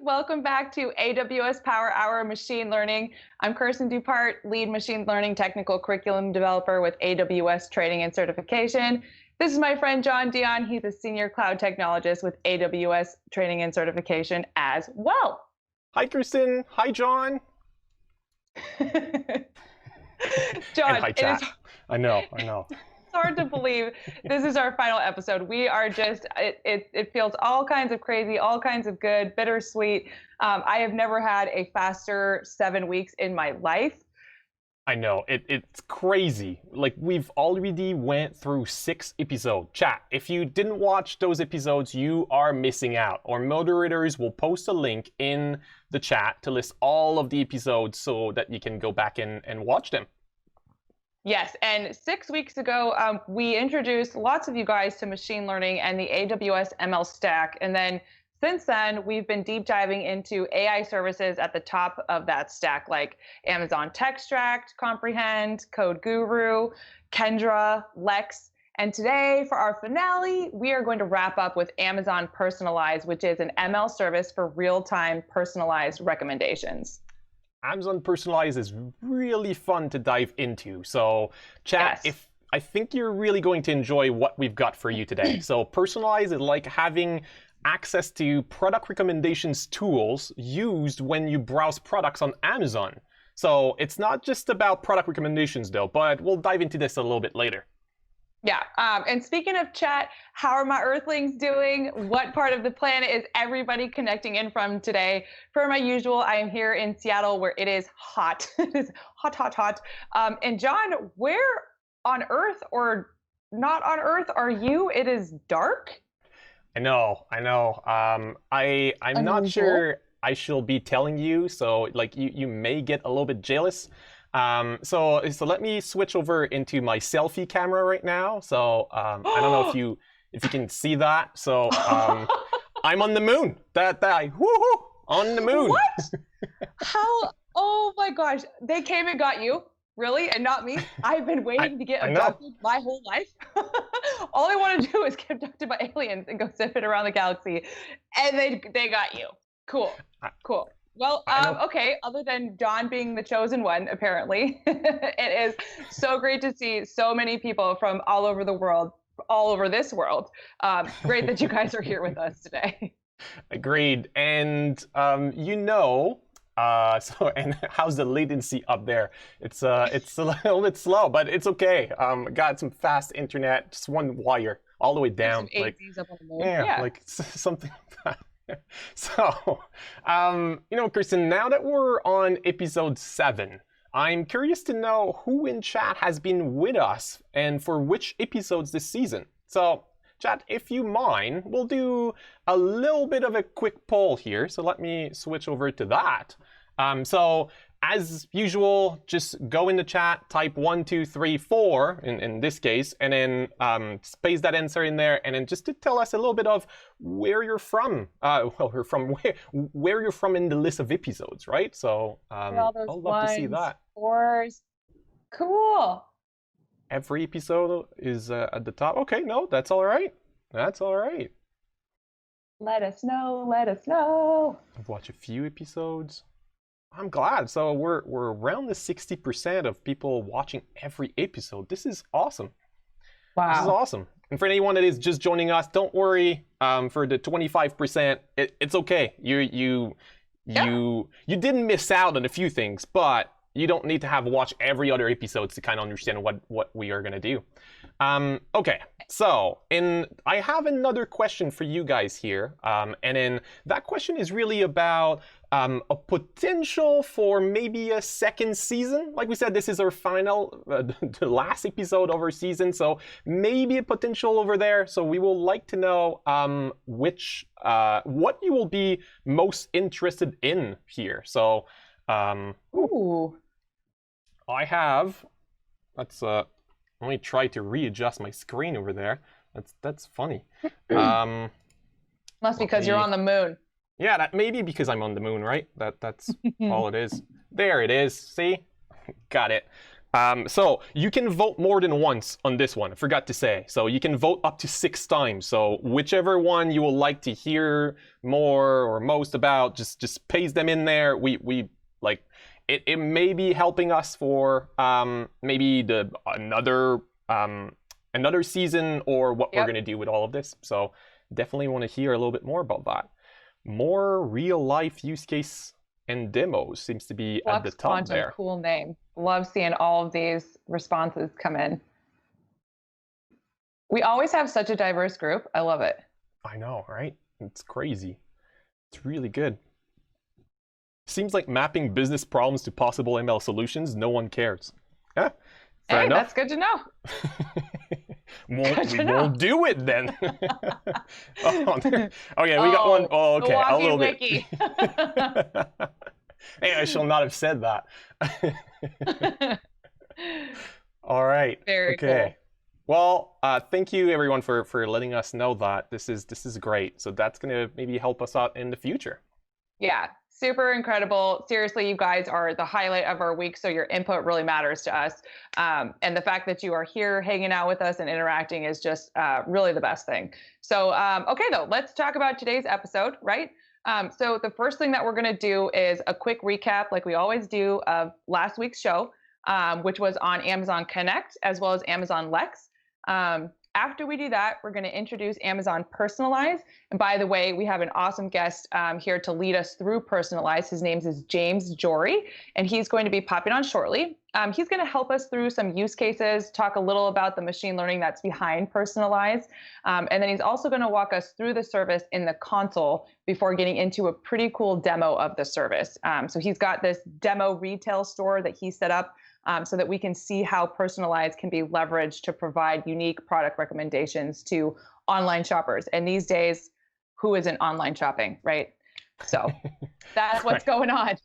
Welcome back to AWS Power Hour Machine Learning. I'm Kirsten Dupart, lead machine learning technical curriculum developer with AWS Training and Certification. This is my friend John Dion. He's a senior cloud technologist with AWS Training and Certification as well. Hi, Kirsten. Hi, John. John, and hi, chat. I know. It's hard to believe this is our final episode. We are just, it feels all kinds of crazy, all kinds of good, bittersweet. I have never had a faster 7 weeks in my life. I know, it's crazy. Like, we've already went through 6 episodes. Chat, if you didn't watch those episodes, you are missing out. Our moderators will post a link in the chat to list all of the episodes so that you can go back and watch them. Yes, and 6 weeks ago, we introduced lots of you guys to machine learning and the AWS ML stack. And then since then, we've been deep diving into AI services at the top of that stack, like Amazon Textract, Comprehend, Code Guru, Kendra, Lex. And today, for our finale, we are going to wrap up with Amazon Personalize, which is an ML service for real-time personalized recommendations. Amazon Personalize is really fun to dive into. So, chat, Yes. I think you're really going to enjoy what we've got for you today. So, Personalize is like having access to product recommendations tools used when you browse products on Amazon. So, it's not just about product recommendations, though, but we'll dive into this a little bit later. Yeah, and speaking of chat, how are my Earthlings doing? What part of the planet is everybody connecting in from today? Per my usual, I am here in Seattle where it is hot. It is hot, hot, hot. And John, where on Earth or not on Earth are you? It is dark. I know. I'm not sure I shall be telling you, so like you may get a little bit jealous. So let me switch over into my selfie camera right now. So I don't know if you can see that. So I'm on the moon. Woohoo! On the moon. What? How? Oh my gosh! They came and got you, really, and not me. I've been waiting to get abducted my whole life. All I want to do is get abducted by aliens and go zipping around the galaxy, and they got you. Cool. Well, okay, other than John being the chosen one, apparently, it is so great to see so many people from all over the world, all over this world. Great that you guys are here with us today. Agreed. And and how's the latency up there? It's a little bit slow, but it's okay. Got some fast internet, just one wire all the way down. Some Like, AZs up on the moon. Yeah. like something like that. So, Kirsten, now that we're on episode 7, I'm curious to know who in chat has been with us and for which episodes this season. So, chat, if you mind, we'll do a little bit of a quick poll here. So let me switch over to that. So, as usual, just go in the chat, type 1, 2, 3, 4 in this case, and then space that answer in there, and then just to tell us a little bit of where you're from. Where you're from in the list of episodes, right? So I'd love to see that. Fours. Cool. Every episode is at the top. Okay, no, that's all right. That's all right. Let us know. Let us know. I've watched a few episodes. I'm glad. So we're around the 60% of people watching every episode. This is awesome. Wow. This is awesome. And for anyone that is just joining us, don't worry. For the 25%, it's okay. You didn't miss out on a few things, but you don't need to have watched every other episode to kind of understand what we are gonna do. Okay, so I have another question for you guys here, and then that question is really about a potential for maybe a second season. Like we said, this is our final, the last episode of our season, so maybe a potential over there. So we will like to know what you will be most interested in here. So, ooh. I have. Let me try to readjust my screen over there. That's funny. Must be because you're on the moon. Yeah, that may be because I'm on the moon, right? That's all it is. There it is. See? Got it. So you can vote more than once on this one. I forgot to say. So you can vote up to 6 times. So whichever one you would like to hear more or most about, just paste them in there. We like it may be helping us for maybe another season or what we're gonna do with all of this. So definitely want to hear a little bit more about that. More real life use case and demos seems to be at the top there. Cool name. Love seeing all of these responses come in. We always have such a diverse group. I love it. I know, right? It's crazy. It's really good. Seems like mapping business problems to possible ML solutions, no one cares. Yeah. Hey, that's good to know. We won't do it then. Okay, we got one. Oh, okay, a little bit. Hey, I shall not have said that. All right. Very okay. Cool. Well, thank you everyone for letting us know that. This is great. So that's gonna maybe help us out in the future. Yeah. Super incredible. Seriously, you guys are the highlight of our week, so your input really matters to us. And the fact that you are here hanging out with us and interacting is just really the best thing. So, okay, though, let's talk about today's episode, right? So the first thing that we're going to do is a quick recap, like we always do, of last week's show, which was on Amazon Connect as well as Amazon Lex. After we do that, we're going to introduce Amazon Personalize. And by the way, we have an awesome guest here to lead us through Personalize. His name is James Jory, and he's going to be popping on shortly. He's going to help us through some use cases, talk a little about the machine learning that's behind Personalize. And then he's also going to walk us through the service in the console before getting into a pretty cool demo of the service. So he's got this demo retail store that he set up so that we can see how Personalize can be leveraged to provide unique product recommendations to online shoppers. And these days, who isn't online shopping, right? So that's what's going on.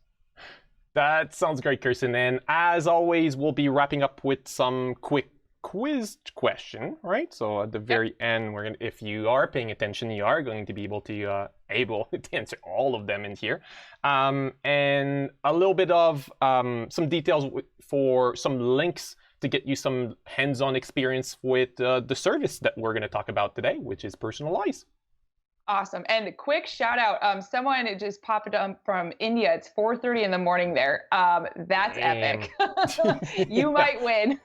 That sounds great, Kirsten. And as always, we'll be wrapping up with some quick quiz question, right? So at the very end, we're gonna, if you are paying attention, you are going to be able to answer all of them in here, and a little bit of some details for some links to get you some hands-on experience with the service that we're going to talk about today, which is Personalize. Awesome. And quick shout out. Someone just popped up from India. It's 4:30 in the morning there. That's epic. You might win.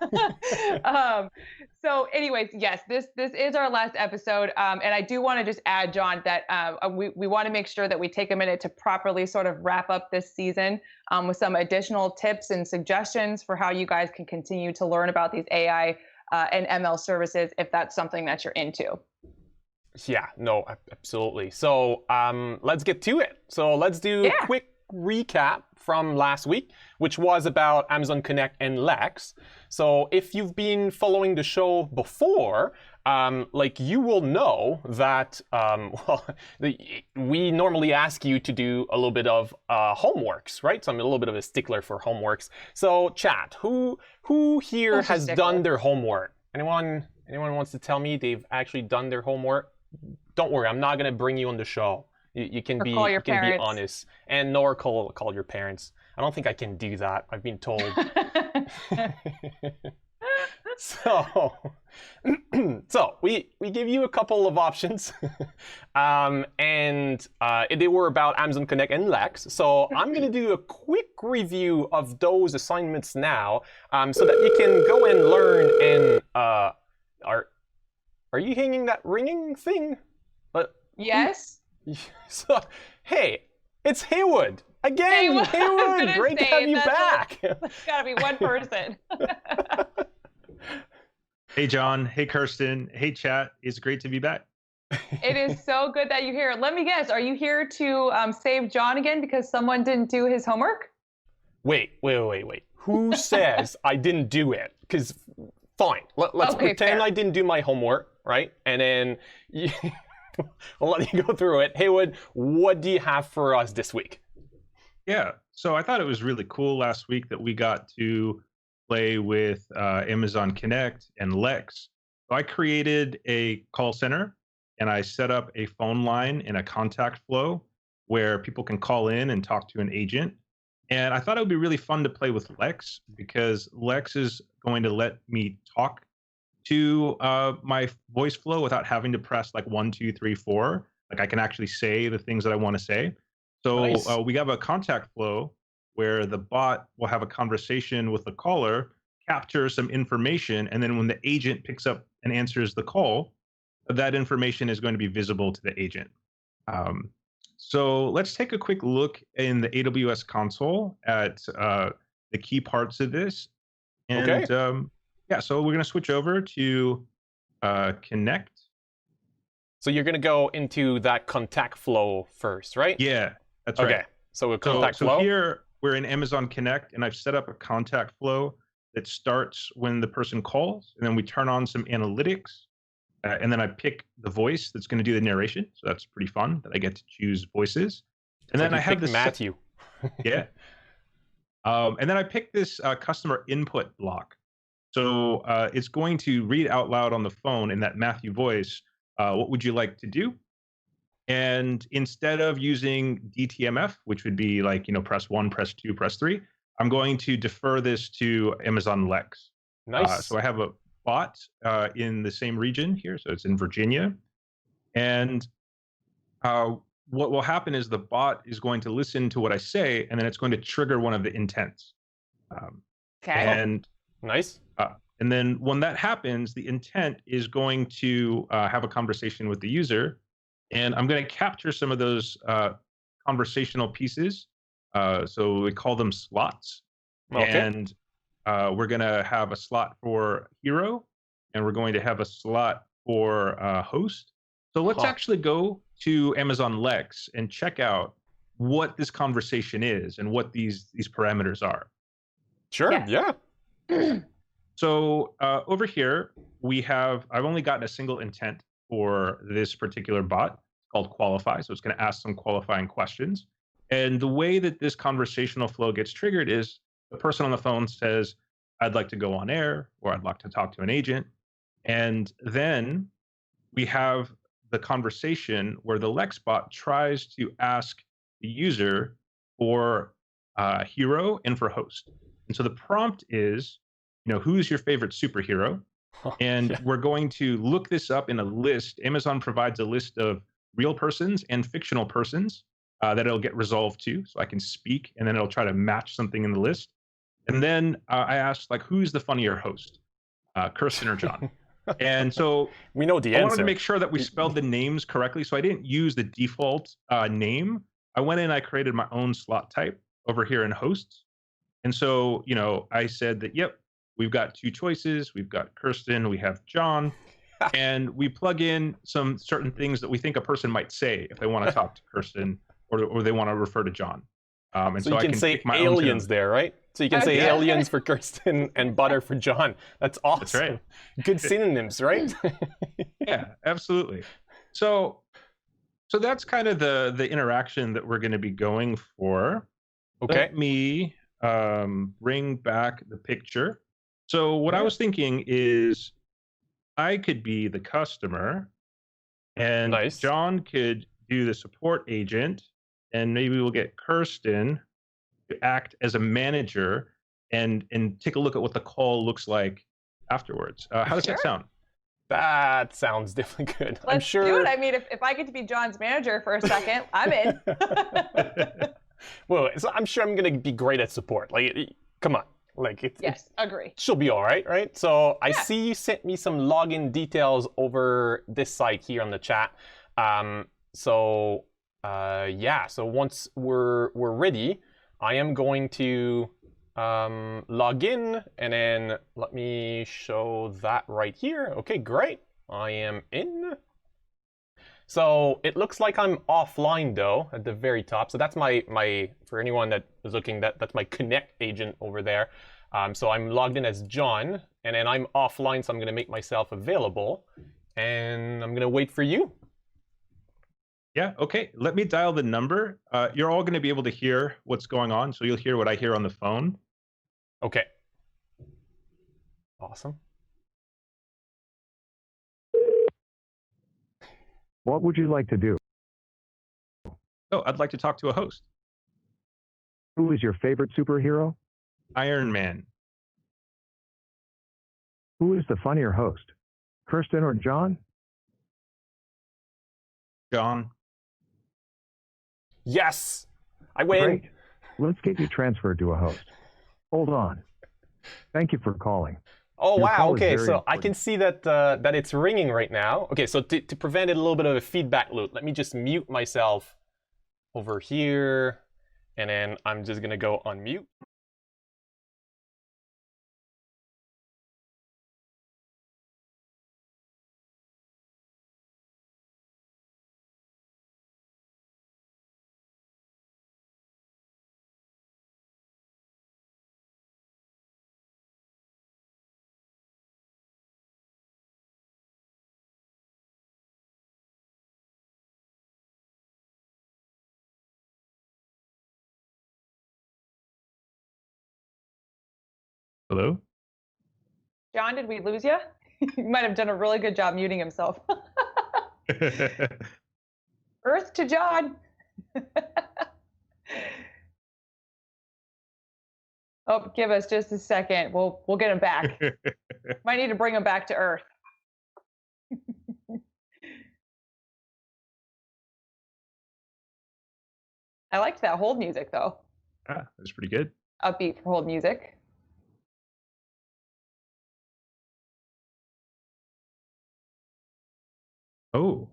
So anyways, yes, this is our last episode. And I do want to just add, John, that we want to make sure that we take a minute to properly sort of wrap up this season with some additional tips and suggestions for how you guys can continue to learn about these AI and ML services if that's something that you're into. Yeah, no, absolutely. So let's get to it. So let's do a quick recap from last week, which was about Amazon Connect and Lex. So if you've been following the show before, like you will know that we normally ask you to do a little bit of homeworks, right? So I'm a little bit of a stickler for homeworks. So chat, who here has done their homework? Anyone wants to tell me they've actually done their homework? Don't worry, I'm not gonna bring you on the show. You can be honest, and nor call your parents. I don't think I can do that. I've been told. So we give you a couple of options, and they were about Amazon Connect and Lex. So I'm gonna do a quick review of those assignments now, so that you can go and learn and Are you hanging that ringing thing? Yes. So, hey, it's Haywood. Again, Haywood, great to have you back. It's got to be one person. Hey, John. Hey, Kirsten. Hey, chat. It's great to be back. It is so good that you're here. Let me guess. Are you here to save John again because someone didn't do his homework? Wait. Who says I didn't do it? Because, fine. Let's pretend I didn't do my homework. Right? And then we'll let you go through it. Haywood, what do you have for us this week? Yeah, so I thought it was really cool last week that we got to play with Amazon Connect and Lex. So I created a call center and I set up a phone line in a contact flow where people can call in and talk to an agent. And I thought it would be really fun to play with Lex because Lex is going to let me talk to my voice flow without having to press like 1, 2, 3, 4. Like I can actually say the things that I want to say. So Nice. we have a contact flow where the bot will have a conversation with the caller, capture some information, and then when the agent picks up and answers the call, that information is going to be visible to the agent. Um, so let's take a quick look in the AWS console at the key parts of this. Okay. And yeah, so we're going to switch over to Connect. So you're going to go into that contact flow first, right? Yeah, that's Okay. right. So with So, contact so flow. here we're in Amazon Connect, and I've set up a contact flow that starts when the person calls, and then we turn on some analytics, and then I pick the voice that's going to do the narration. So that's pretty fun that I get to choose voices. And It's then like you I have picked this, Matthew. yeah. And then I pick this customer input block. So it's going to read out loud on the phone in that Matthew voice, what would you like to do? And instead of using DTMF, which would be like, press 1, press 2, press 3, I'm going to defer this to Amazon Lex. Nice. So I have a bot in the same region here. So it's in Virginia. And what will happen is the bot is going to listen to what I say, and then it's going to trigger one of the intents. Um, Okay. and Nice. and then when that happens, the intent is going to have a conversation with the user, and I'm going to capture some of those conversational pieces. So we call them slots, Okay. and we're going to have a slot for hero, and we're going to have a slot for host. So let's actually go to Amazon Lex and check out what this conversation is and what these parameters are. Sure. Yes. Yeah. So over here, I've only gotten a single intent for this particular bot. It's called qualify. So it's going to ask some qualifying questions. And the way that this conversational flow gets triggered is the person on the phone says, I'd like to go on air, or I'd like to talk to an agent. And then we have the conversation where the Lex bot tries to ask the user for hero and for host. And so the prompt is, who's your favorite superhero? And Yeah. we're going to look this up in a list. Amazon provides a list of real persons and fictional persons that it'll get resolved to. So I can speak, and then it'll try to match something in the list. And then I asked, who's the funnier host, Kirsten or John? And so we know the I answer. wanted to make sure that we spelled the names correctly. So I didn't use the default name. I went in, I created my own slot type over here in hosts. And so, I said that, yep, we've got 2 choices. We've got Kirsten, we have John, and we plug in some certain things that we think a person might say if they want to talk to Kirsten or they want to refer to John. And so so you I can can say pick my aliens own there, right? So you can say Okay. aliens for Kirsten and butter for John. That's awesome. That's right. Good synonyms, right? Yeah, absolutely. So that's kind of the interaction that we're going to be going for. Okay. Let me bring back the picture. So what I was thinking is I could be the customer, and Nice. John could do the support agent, and maybe we'll get Kirsten to act as a manager and take a look at what the call looks like afterwards. How does that sound? That sounds definitely good. Let's I'm sure. do it. I mean, if I get to be John's manager for a second, I'm in. Well, so I'm sure I'm gonna be great at support. Come on, Yes, agree. she'll be all right, right? So I Yeah. see you sent me some login details over this site here on the chat. So once we're ready, I am going to log in, and then let me show that right here. Okay, great. I am in. So it looks like I'm offline though at the very top. So that's my for anyone that is looking, that's my Connect agent over there. So I'm logged in as John, and then I'm offline. So I'm going to make myself available, and I'm going to wait for you. Yeah, okay. Let me dial the number. You're all going to be able to hear what's going on, so you'll hear what I hear on the phone. Okay. Awesome. What would you like to do? Oh, I'd like to talk to a host. Who is your favorite superhero? Iron Man. Who is the funnier host? Kirsten or John? John. Yes, I win. Great. Let's get you transferred to a host. Hold on. Thank you for calling. Oh, Your wow. call is Okay, very so I important. can see that that it's ringing right now. Okay, so to prevent it a little bit of a feedback loop, let me just mute myself over here, and then I'm just gonna go on mute. Hello? John, did we lose you? He might have done a really good job muting himself. Earth to John. Oh, give us just a second. We'll get him back. Might need to bring him back to Earth. I liked that hold music though. Ah, that's pretty good. Upbeat for hold music. Oh,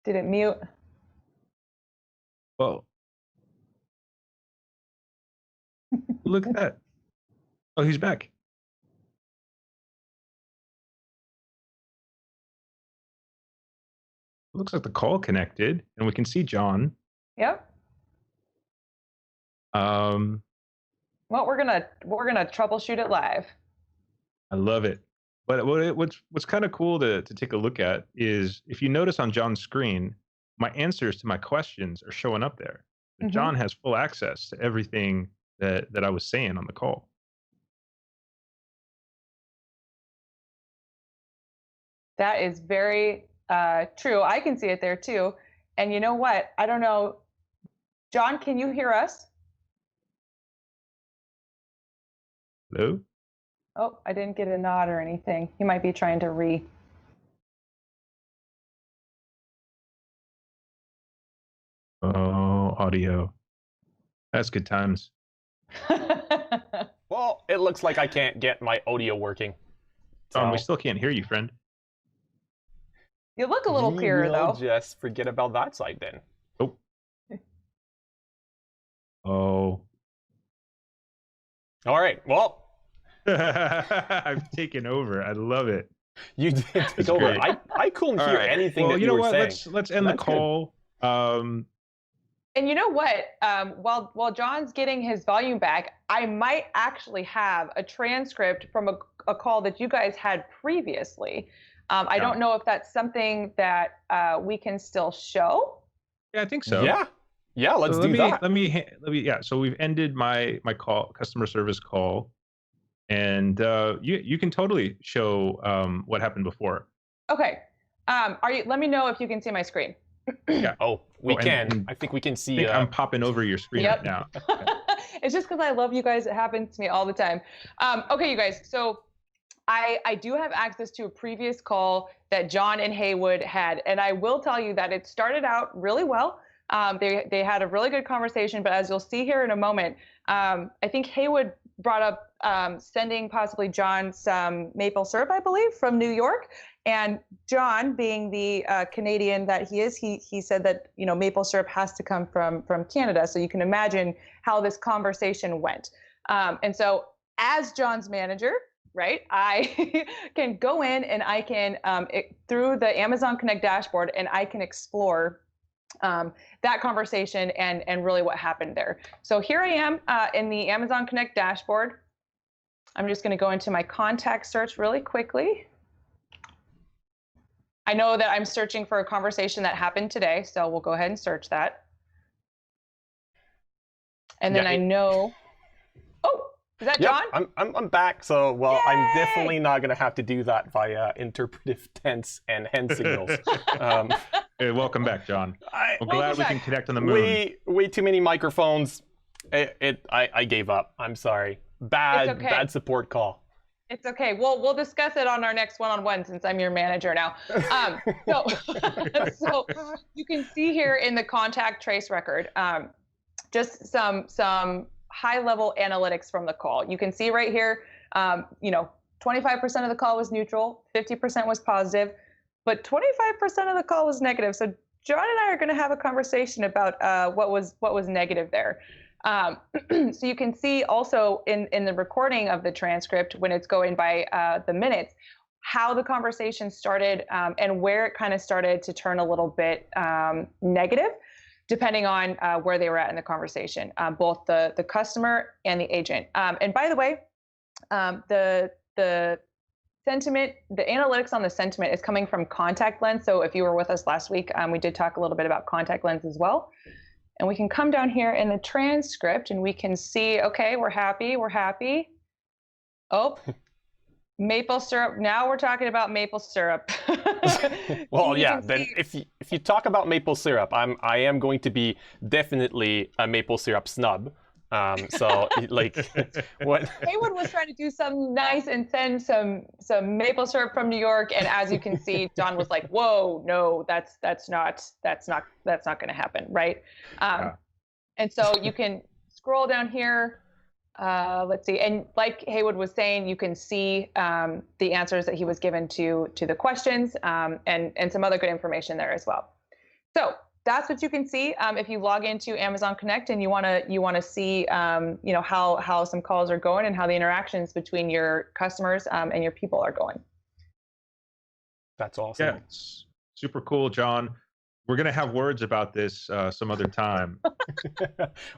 Did it mute? well. Look at that. Oh, he's back. Looks like the call connected, and we can see John. Yep. Um, Well, we're gonna troubleshoot it live. I love it. But what's kind of cool to take a look at is if you notice on John's screen, my answers to my questions are showing up there. But Mhm. John has full access to everything that I was saying on the call. That is very true. I can see it there too. And you know what? I don't know. John, can you hear us? Hello? Oh, I didn't get a nod or anything. He might be trying to Oh, audio. That's good times. Well, it looks like I can't get my audio working. John, we So still can't hear you, friend. You look a little we clearer will though. just forget about that side then. Oh. Oh. All right. Well, I've taken over. I love it. you did take That's over. great. I couldn't All hear right. anything Well, that you you know were what? saying. Let's end the That's good. call. And you know what? While John's getting his volume back, I might actually have a transcript from a call that you guys had previously. I don't know if that's something that we can still show. Yeah, I think so. Yeah. Let's So do that. Let me. Yeah. So we've ended my call, customer service call, and you can totally show what happened before. Okay. Let me know if you can see my screen. Yeah. Oh, we can. and I think we can I see. think I'm popping over your screen Yep. right now. It's just because I love you guys. It happens to me all the time. Okay, you guys. So I do have access to a previous call that John and Haywood had, and I will tell you that it started out really well. They had a really good conversation, but as you'll see here in a moment, I think Haywood brought up sending possibly John some maple syrup, I believe, from New York. And John, being the Canadian that he is, he said that maple syrup has to come from Canada. So you can imagine how this conversation went. And so, as John's manager, right, I can go in and I can through the Amazon Connect dashboard, and I can explore that conversation and really what happened there. So here I am in the Amazon Connect dashboard. I'm just going to go into my contact search really quickly. I know that I'm searching for a conversation that happened today, so we'll go ahead and search that. And then I know. Oh, is that John? I'm back. So well, Yay! I'm definitely not gonna have to do that via interpretive tense and hand signals. Hey, welcome back, John. I'm glad we can connect on the moon. Way too many microphones. I gave up. I'm sorry. Bad support call. It's okay. We'll discuss it on our next one-on-one since I'm your manager now. So you can see here in the contact trace record, just some high-level analytics from the call. You can see right here, 25% of the call was neutral, 50% was positive, but 25% of the call was negative. So John and I are going to have a conversation about what was negative there. So you can see also in the recording of the transcript when it's going by the minutes, how the conversation started and where it kind of started to turn a little bit negative, depending on where they were at in the conversation, both the customer and the agent. And by the way, the sentiment, the analytics on the sentiment is coming from contact lens. So if you were with us last week, we did talk a little bit about contact lens as well. And we can come down here in the transcript and we can see, okay, we're happy. Oh, maple syrup. Now we're talking about maple syrup. Well, yeah, then if you talk about maple syrup, I am going to be definitely a maple syrup snub. So like what Haywood was trying to do something nice and send some maple syrup from New York, and as you can see, John was like, "Whoa, no, that's not going to happen, right?" And so you can scroll down here. Let's see, and like Haywood was saying, you can see the answers that he was given to the questions, and some other good information there as well. So that's what you can see if you log into Amazon Connect and you want to see how some calls are going and how the interactions between your customers and your people are going. That's awesome. Yeah, it's super cool, John. We're gonna have words about this some other time.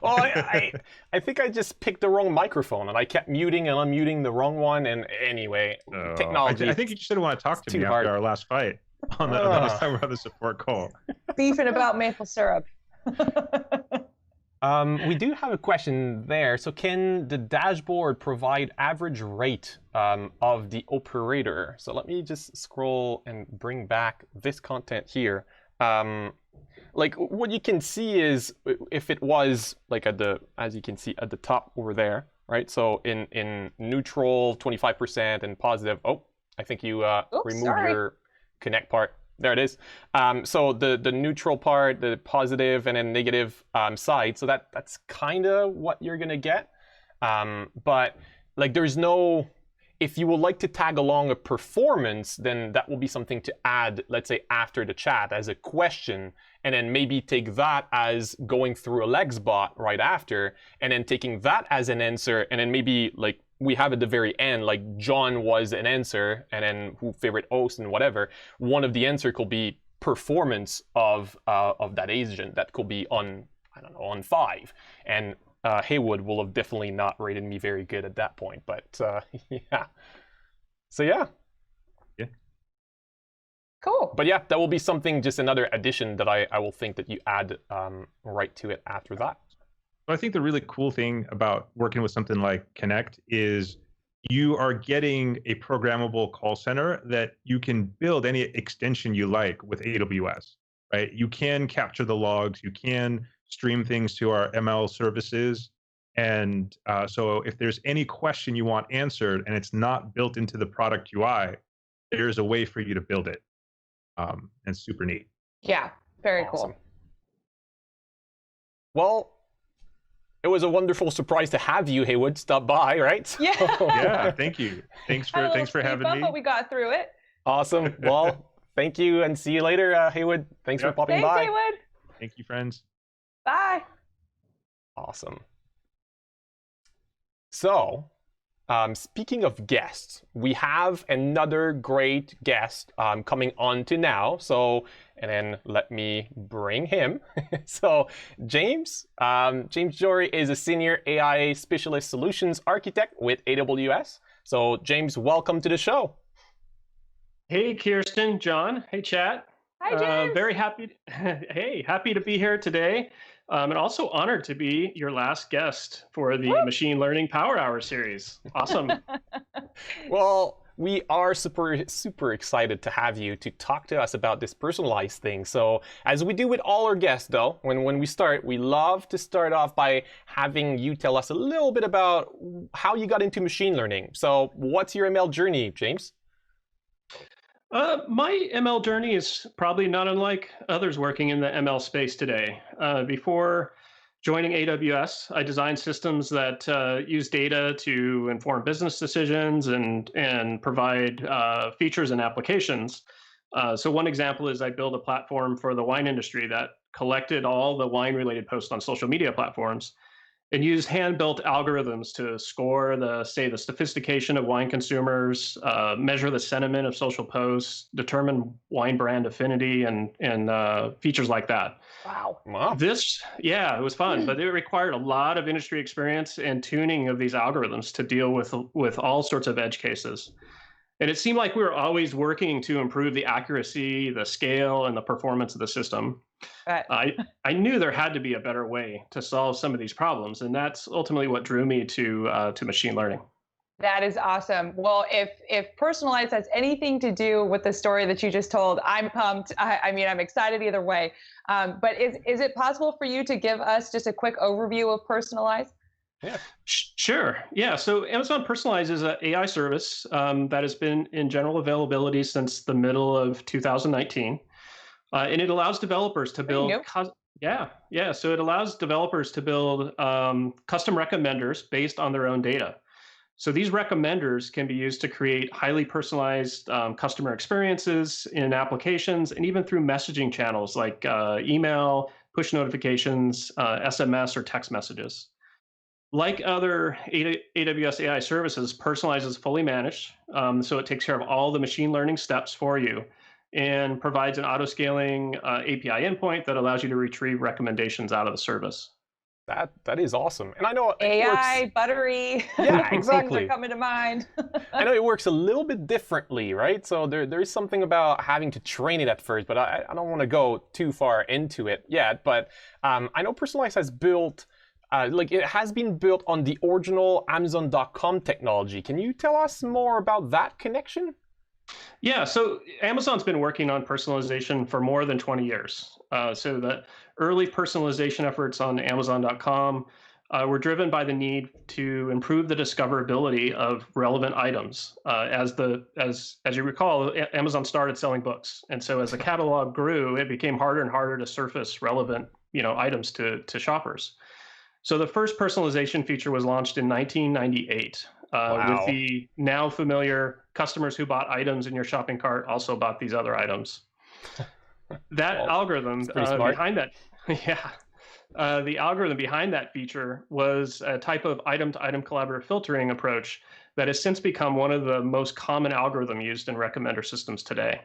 Well, I think I just picked the wrong microphone and I kept muting and unmuting the wrong one. And anyway, technology. I think you just didn't want to talk to me after our last fight on the last time we had the support call. Beefing about maple syrup. We do have a question there. So can the dashboard provide average rate of the operator? So let me just scroll and bring back this content here. Like what you can see is if it was like as you can see at the top over there, right? So in neutral, 25% and positive. Oh, I think you removed your connect part. There it is. So the neutral part, the positive and then negative side. So that's kind of what you're gonna get. But like there's no, if you would like to tag along a performance, then that will be something to add, let's say after the chat as a question, and then maybe take that as going through a Lex bot right after, and then taking that as an answer, and then maybe like we have at the very end, like John was an answer, and then who favorite host and whatever. One of the answer could be performance of that agent. That could be on, I don't know, on 5. And Haywood will have definitely not rated me very good at that point. But yeah. So yeah. Yeah. Cool. But yeah, that will be something, just another addition that I will think that you add right to it after that. So I think the really cool thing about working with something like Connect is you are getting a programmable call center that you can build any extension you like with AWS, right? You can capture the logs, you can stream things to our ML services. And so if there's any question you want answered and it's not built into the product UI, there's a way for you to build it. And super neat. Yeah, very Awesome. cool. Well, it was a wonderful surprise to have you, Haywood, stop by, right? Yeah. Yeah, thank you. Thanks for having me. But we got through it. Awesome. Well, thank you and see you later, Haywood. Thanks for popping Thanks, by. Haywood. Thank you, friends. Bye. Awesome. So, speaking of guests, we have another great guest coming on to now. So, and then let me bring him. So, James Jory is a senior AI specialist solutions architect with AWS. So, James, welcome to the show. Hey, Kirsten, John. Hey, chat. Hi, James. Very happy. Hey, happy to be here today. And also honored to be your last guest for the Machine Learning Power Hour series. Awesome. Well, we are super excited to have you to talk to us about this personalized thing. So as we do with all our guests though, when we start, we love to start off by having you tell us a little bit about how you got into machine learning. So what's your ML journey, James? My ML journey is probably not unlike others working in the ML space today. Before joining AWS, I designed systems that use data to inform business decisions and provide features and applications. So one example is I built a platform for the wine industry that collected all the wine-related posts on social media platforms and used hand-built algorithms to score the sophistication of wine consumers, measure the sentiment of social posts, determine wine brand affinity, and features like that. Wow. It was fun, but it required a lot of industry experience and tuning of these algorithms to deal with all sorts of edge cases. And it seemed like we were always working to improve the accuracy, the scale, and the performance of the system. I knew there had to be a better way to solve some of these problems, and that's ultimately what drew me to machine learning. That is awesome. Well, if Personalize has anything to do with the story that you just told, I'm pumped. I mean, I'm excited either way. But is it possible for you to give us just a quick overview of Personalize? Yeah. Sure. Yeah. So Amazon Personalize is an AI service that has been in general availability since the middle of 2019. And it allows developers to build. So it allows developers to build custom recommenders based on their own data. So these recommenders can be used to create highly personalized customer experiences in applications and even through messaging channels like email, push notifications, SMS, or text messages. Like other AWS AI services, Personalize is fully managed. So it takes care of all the machine learning steps for you and provides an auto-scaling API endpoint that allows you to retrieve recommendations out of the service. That is awesome. And I know AI, buttery. Yeah, exactly. Things are coming to mind. I know it works a little bit differently, right? So there is something about having to train it at first, but I don't want to go too far into it yet. But I know Personalize has built, it has been built on the original Amazon.com technology. Can you tell us more about that connection? Yeah, so Amazon's been working on personalization for more than 20 years. So the early personalization efforts on Amazon.com were driven by the need to improve the discoverability of relevant items. As you recall, Amazon started selling books, and so as the catalog grew, it became harder and harder to surface relevant, items to shoppers. So the first personalization feature was launched in 1998. With the now familiar customers who bought items in your shopping cart also bought these other items. That algorithm behind that, the algorithm behind that feature was a type of item-to-item collaborative filtering approach that has since become one of the most common algorithms used in recommender systems today.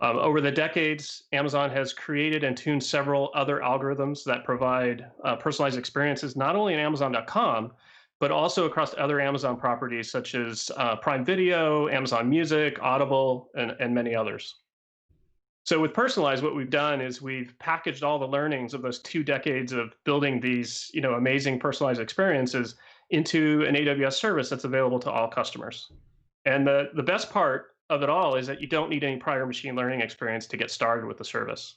Over the decades, Amazon has created and tuned several other algorithms that provide personalized experiences, not only in Amazon.com, but also across other Amazon properties such as Prime Video, Amazon Music, Audible, and many others. So with Personalize, what we've done is we've packaged all the learnings of those 2 decades of building these, amazing personalized experiences into an AWS service that's available to all customers. And the best part of it all is that you don't need any prior machine learning experience to get started with the service.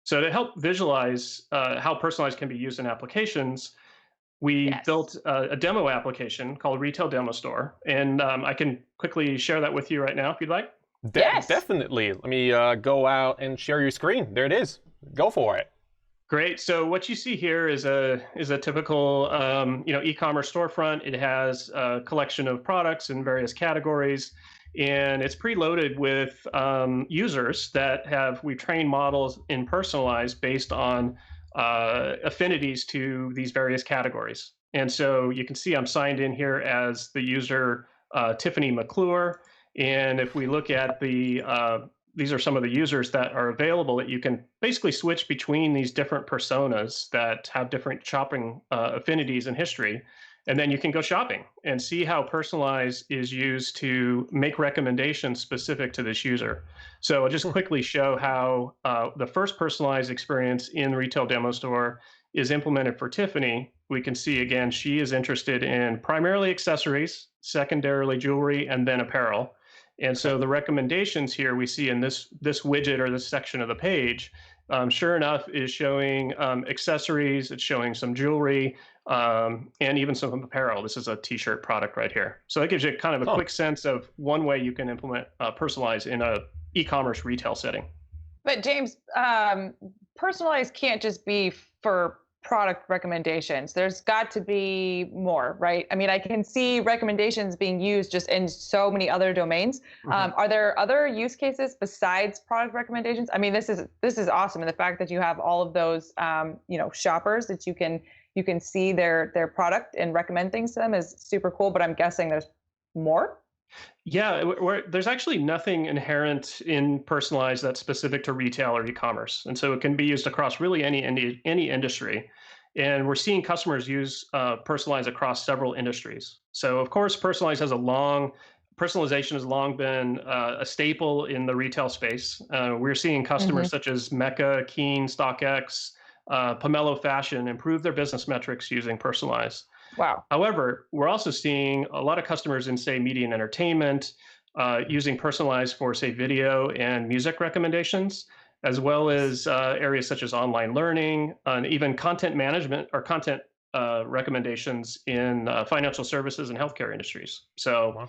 So to help visualize how Personalize can be used in applications, we built a demo application called Retail Demo Store, and I can quickly share that with you right now if you'd like. Yes. Definitely. Let me go out and share your screen. There it is. Go for it. Great. So what you see here is a typical e-commerce storefront. It has a collection of products in various categories, and it's preloaded with users that we've trained models in Personalize based on affinities to these various categories. And so you can see I'm signed in here as the user Tiffany McClure. And if we look at these are some of the users that are available that you can basically switch between these different personas that have different shopping affinities and history. And then you can go shopping and see how Personalize is used to make recommendations specific to this user. So I'll just quickly show how the first Personalize experience in Retail Demo Store is implemented for Tiffany, we can see again, she is interested in primarily accessories, secondarily jewelry, and then apparel. And so the recommendations here we see in this widget or this section of the page, sure enough, is showing accessories, it's showing some jewelry, and even some apparel. This is a t-shirt product right here. So that gives you kind of a quick sense of one way you can implement Personalize in a e-commerce retail setting. But James, Personalize can't just be for product recommendations. There's got to be more, right? I mean, I can see recommendations being used just in so many other domains. Are there other use cases besides product recommendations? I mean, this is awesome, and the fact that you have all of those, shoppers that you can see their product and recommend things to them is super cool. But I'm guessing there's more. Yeah, there's actually nothing inherent in Personalize that's specific to retail or e-commerce, and so it can be used across really any industry. And we're seeing customers use Personalize across several industries. So of course, personalization has long been a staple in the retail space. We're seeing customers such as Mecca, Keen, StockX, Pomelo Fashion improve their business metrics using Personalize. Wow. However, we're also seeing a lot of customers in, say, media and entertainment using Personalize for, say, video and music recommendations, as well as areas such as online learning and even content management or content recommendations in financial services and healthcare industries. So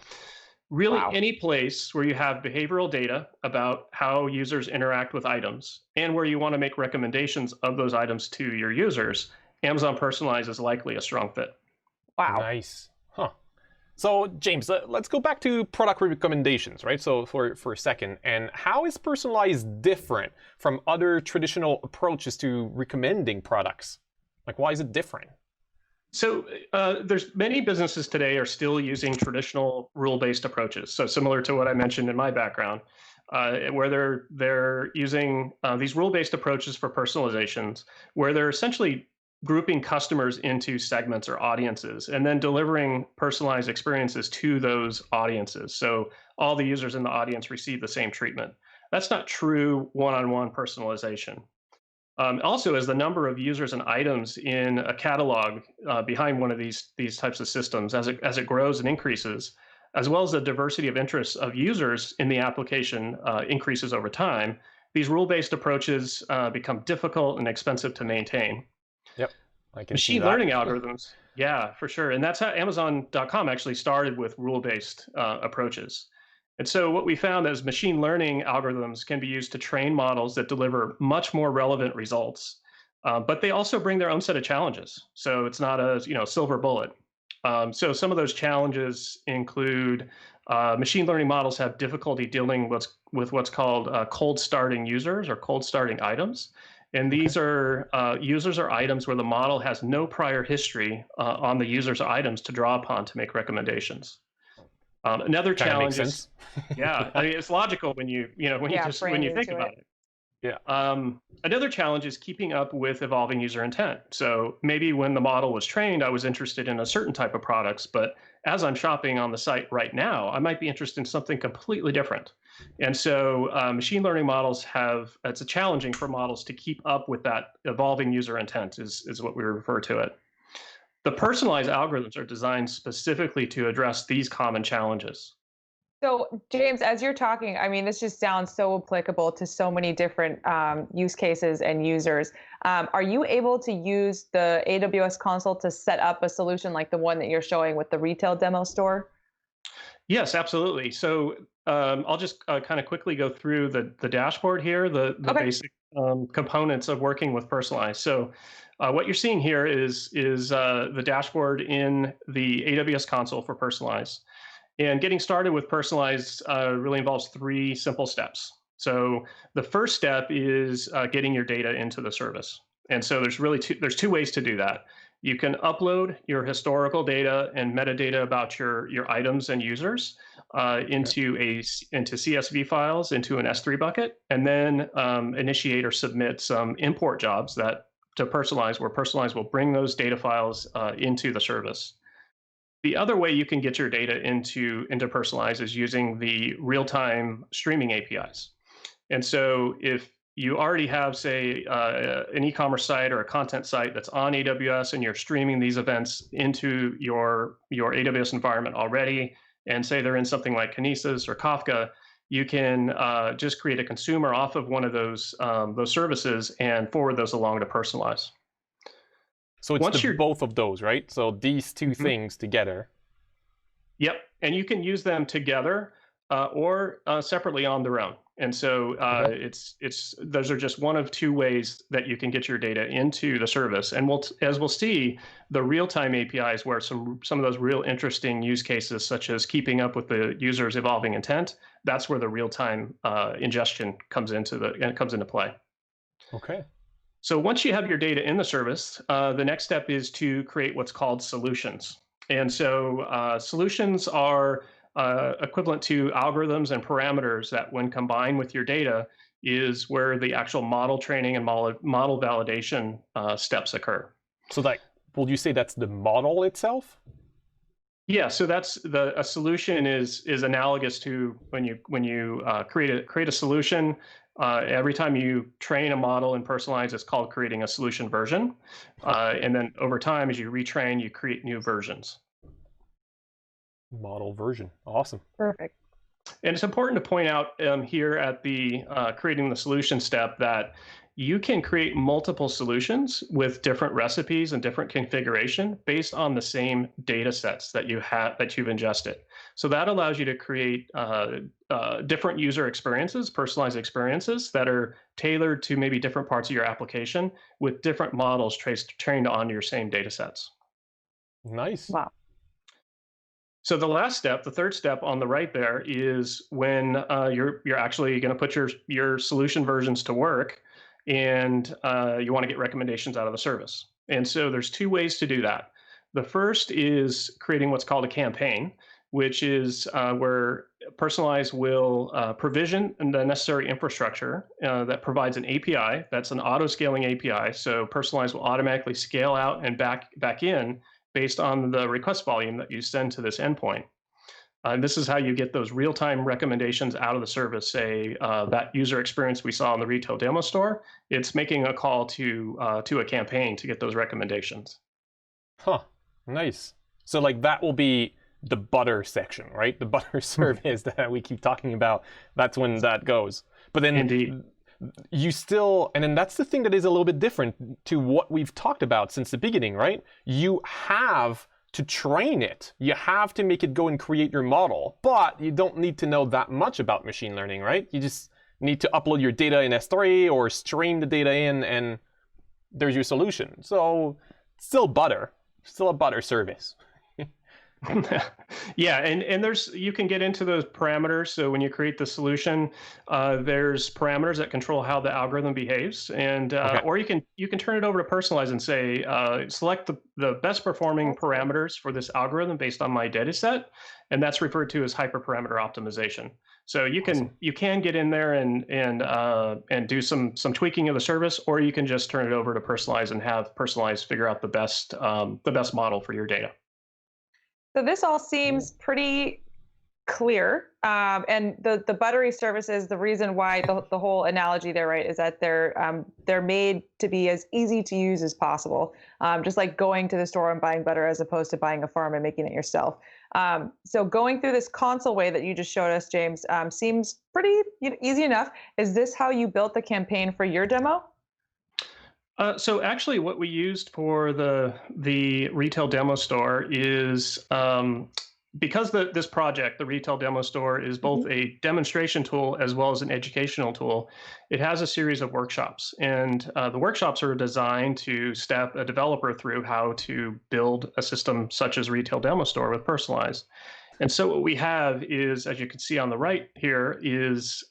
really any place where you have behavioral data about how users interact with items and where you want to make recommendations of those items to your users, Amazon Personalize is likely a strong fit. Wow. Nice. Huh. So James, let's go back to product recommendations, right? So for a second, and how is Personalize different from other traditional approaches to recommending products? Like, why is it different? So there's many businesses today are still using traditional rule-based approaches. So similar to what I mentioned in my background, where they're using these rule-based approaches for personalizations, where they're essentially grouping customers into segments or audiences, and then delivering personalized experiences to those audiences. So all the users in the audience receive the same treatment. That's not true one-on-one personalization. Also, as the number of users and items in a catalog behind one of these types of systems, as it grows and increases, as well as the diversity of interests of users in the application increases over time, these rule-based approaches become difficult and expensive to maintain. Yep, I can Machine learning algorithms, yeah, for sure. And that's how Amazon.com actually started with rule-based approaches. And so what we found is machine learning algorithms can be used to train models that deliver much more relevant results, but they also bring their own set of challenges. So it's not a silver bullet. So some of those challenges include machine learning models have difficulty dealing with what's called cold starting users or cold starting items. And these are users or items where the model has no prior history on the users or items to draw upon to make recommendations. Another challenge is, yeah, I mean, it's logical when you think about it. Yeah. Another challenge is keeping up with evolving user intent. So maybe when the model was trained, I was interested in a certain type of products, but as I'm shopping on the site right now, I might be interested in something completely different. And so machine learning models it's challenging for models to keep up with that evolving user intent is what we refer to it. The personalized algorithms are designed specifically to address these common challenges. So, James, as you're talking, I mean, this just sounds so applicable to so many different use cases and users. Are you able to use the AWS console to set up a solution like the one that you're showing with the retail demo store? Yes, absolutely. So I'll just kind of quickly go through the dashboard here, the basic components of working with Personalize. So what you're seeing here is the dashboard in the AWS console for Personalize. And getting started with Personalize really involves 3 simple steps. So the first step is getting your data into the service. And so there's two ways to do that. You can upload your historical data and metadata about your items and users into CSV files into an S3 bucket, and then initiate or submit some import jobs to Personalize, where Personalize will bring those data files into the service. The other way you can get your data into Personalize is using the real-time streaming APIs. And so if you already have, say, an e-commerce site or a content site that's on AWS, and you're streaming these events into your AWS environment already, and say they're in something like Kinesis or Kafka, you can just create a consumer off of one of those services and forward those along to Personalize. So it's both of those, right? So these two things together. Yep, and you can use them together or separately on their own. And so those are just one of two ways that you can get your data into the service. And as we'll see, the real-time APIs, where some of those real interesting use cases, such as keeping up with the user's evolving intent, that's where the real-time ingestion comes into play. Okay. So once you have your data in the service, the next step is to create what's called solutions. And so solutions are equivalent to algorithms and parameters that, when combined with your data, is where the actual model training and model validation steps occur. So would you say that's the model itself? Yeah, so that's a solution is analogous to when you create a solution. Every time you train a model and Personalize, it's called creating a solution version. And then over time, as you retrain, you create new versions. Model version. Awesome. Perfect. And it's important to point out here at the creating the solution step that you can create multiple solutions with different recipes and different configuration based on the same data sets that you've ingested. So that allows you to create different user experiences, personalized experiences that are tailored to maybe different parts of your application with different models trained on your same data sets. Nice. Wow. So the last step, the third step on the right there, is when you're actually going to put your solution versions to work, and you want to get recommendations out of the service. And so there's two ways to do that. The first is creating what's called a campaign, which is where Personalize will provision the necessary infrastructure that provides an API. That's an auto-scaling API. So Personalize will automatically scale out and back in based on the request volume that you send to this endpoint. This is how you get those real-time recommendations out of the service. Say that user experience we saw in the retail demo store, it's making a call to a campaign to get those recommendations. Huh, nice. So that will be the butter section, right? The butter service that we keep talking about. That's when that goes. But then Indeed. You still, and then that's the thing that is a little bit different to what we've talked about since the beginning, right? You have to train it. You have to make it go and create your model, but you don't need to know that much about machine learning, right? You just need to upload your data in S3 or stream the data in, and there's your solution. So still butter, still a butter service. Yeah, and you can get into those parameters. So when you create the solution, there's parameters that control how the algorithm behaves, and or you can turn it over to Personalize and say, select the best performing parameters for this algorithm based on my data set, and that's referred to as hyperparameter optimization. So you can get in there and do some tweaking of the service, or you can just turn it over to Personalize and have Personalize figure out the best model for your data. So this all seems pretty clear, and the buttery services, the reason why the whole analogy there, right, is that they're made to be as easy to use as possible, just like going to the store and buying butter as opposed to buying a farm and making it yourself. So going through this console way that you just showed us, James, seems pretty easy enough. Is this how you built the campaign for your demo? So actually, what we used for the retail demo store is because this project, the retail demo store, is both a demonstration tool as well as an educational tool. It has a series of workshops, and the workshops are designed to step a developer through how to build a system such as retail demo store with Personalize. And so what we have is, as you can see on the right here, is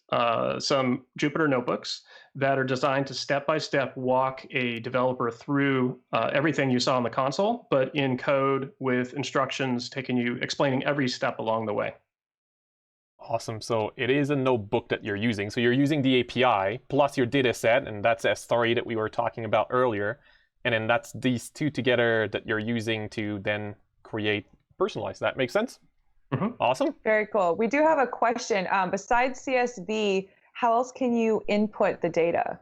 some Jupyter notebooks that are designed to step-by-step walk a developer through everything you saw on the console, but in code with instructions explaining every step along the way. Awesome. So it is a notebook that you're using. So you're using the API plus your data set, and that's S3 that we were talking about earlier. And then that's these two together that you're using to then create Personalize. That makes sense? Mm-hmm. Awesome. Very cool. We do have a question. Besides CSV, how else can you input the data?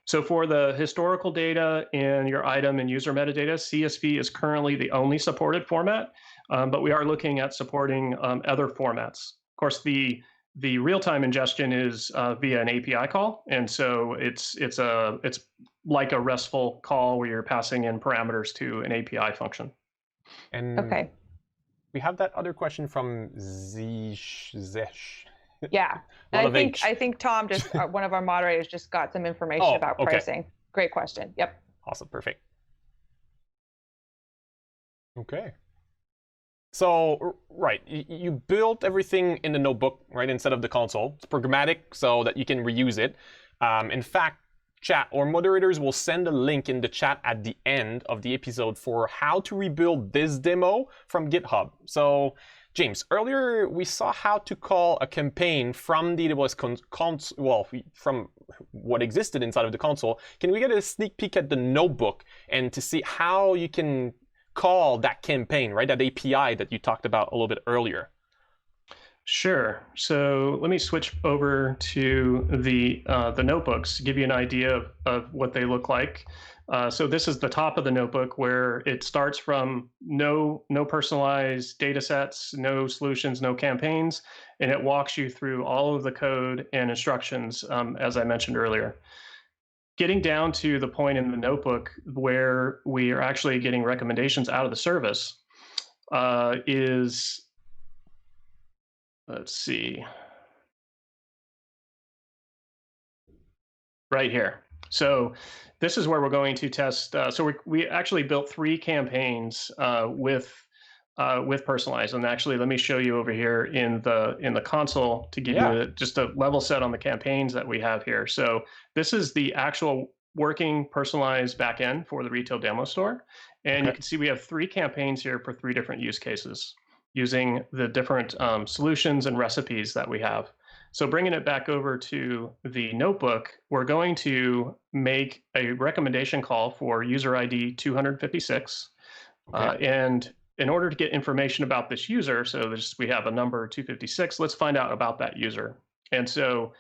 So for the historical data and your item and user metadata, CSV is currently the only supported format, but we are looking at supporting other formats. Of course, the real-time ingestion is via an API call, and so it's like a RESTful call where you're passing in parameters to an API function. And Okay. we have that other question from Zesh. Yeah, and I think Tom, just one of our moderators, just got some information about pricing. Great question. Yep. Awesome. Perfect. Okay. So, right, you built everything in the notebook, right, instead of the console. It's programmatic so that you can reuse it. In fact, chat or moderators will send a link in the chat at the end of the episode for how to rebuild this demo from GitHub. So, James, earlier we saw how to call a campaign from the AWS from what existed inside of the console. Can we get a sneak peek at the notebook and to see how you can call that campaign, right? That API that you talked about a little bit earlier. Sure. So let me switch over to the notebooks to give you an idea of what they look like. So this is the top of the notebook where it starts from no personalized data sets, no solutions, no campaigns, and it walks you through all of the code and instructions, as I mentioned earlier. Getting down to the point in the notebook where we are actually getting recommendations out of the service is, let's see, right here. So this is where we're going to test. So we actually built 3 campaigns with Personalize, and actually, let me show you over here in the console to give you just a level set on the campaigns that we have here. So this is the actual working Personalize backend for the retail demo store, and you can see we have 3 campaigns here for 3 different use cases using the different solutions and recipes that we have. So bringing it back over to the notebook, we're going to make a recommendation call for user ID 256. And in order to get information about this user, so we have a number 256, let's find out about that user. And so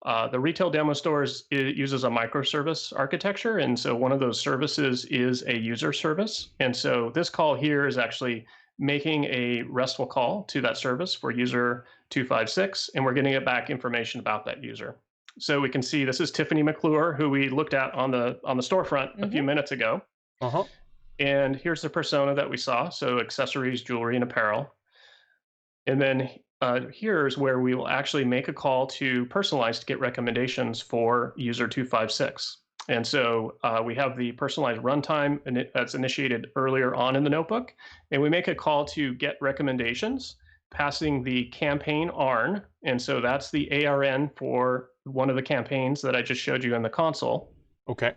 the retail demo stores, it uses a microservice architecture. And so one of those services is a user service. And so this call here is actually making a RESTful call to that service for user 256, and we're getting it back information about that user. So we can see this is Tiffany McClure, who we looked at on the storefront a few minutes ago. And here's the persona that we saw, so accessories, jewelry, and apparel. And then here's where we will actually make a call to Personalize to get recommendations for user 256. And so we have the Personalized runtime that's initiated earlier on in the notebook, and we make a call to get recommendations, passing the campaign ARN, and so that's the ARN for one of the campaigns that I just showed you in the console. Okay.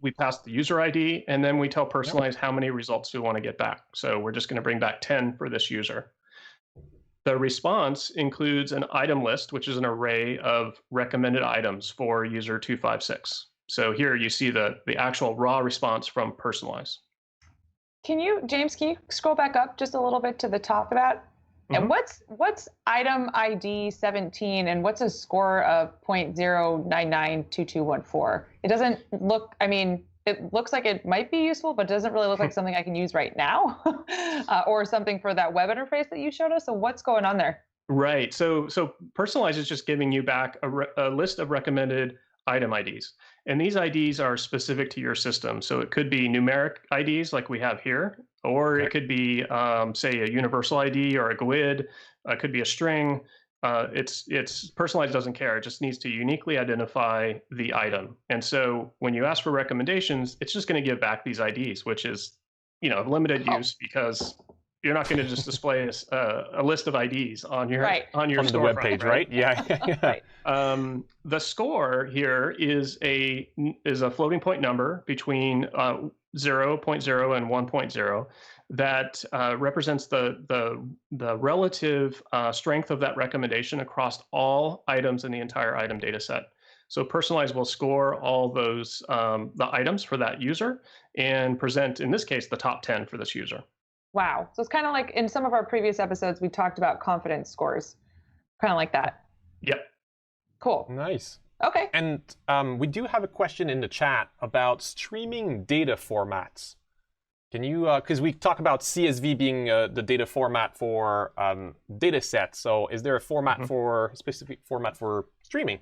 We pass the user ID, and then we tell Personalize how many results we want to get back. So we're just going to bring back 10 for this user. The response includes an item list, which is an array of recommended items for user 256. So here you see the actual raw response from Personalize. James, can you scroll back up just a little bit to the top of that? And what's item ID 17 and what's a score of 0.0992214? It doesn't look, I mean, it looks like it might be useful, but doesn't really look like something I can use right now or something for that web interface that you showed us. So what's going on there? Right. So Personalize is just giving you back a list of recommended item IDs. And these IDs are specific to your system. So it could be numeric IDs like we have here, or it could be, say, a universal ID or a GUID. It could be a string. It's Personalize doesn't care. It just needs to uniquely identify the item. And so when you ask for recommendations, it's just going to give back these IDs, which is, limited use because you're not going to just display a list of IDs on your on the web page, right? Yeah. Right. The score here is a floating point number between 0.0 and 1.0 that represents the relative strength of that recommendation across all items in the entire item data set. So Personalize will score all those the items for that user and present, in this case, the top 10 for this user. Wow. So it's kind of like in some of our previous episodes, we talked about confidence scores, kind of like that. Yep. Cool. Nice. Okay. And we do have a question in the chat about streaming data formats. Can you, because we talk about CSV being the data format for data sets. So is there a format for specific format for streaming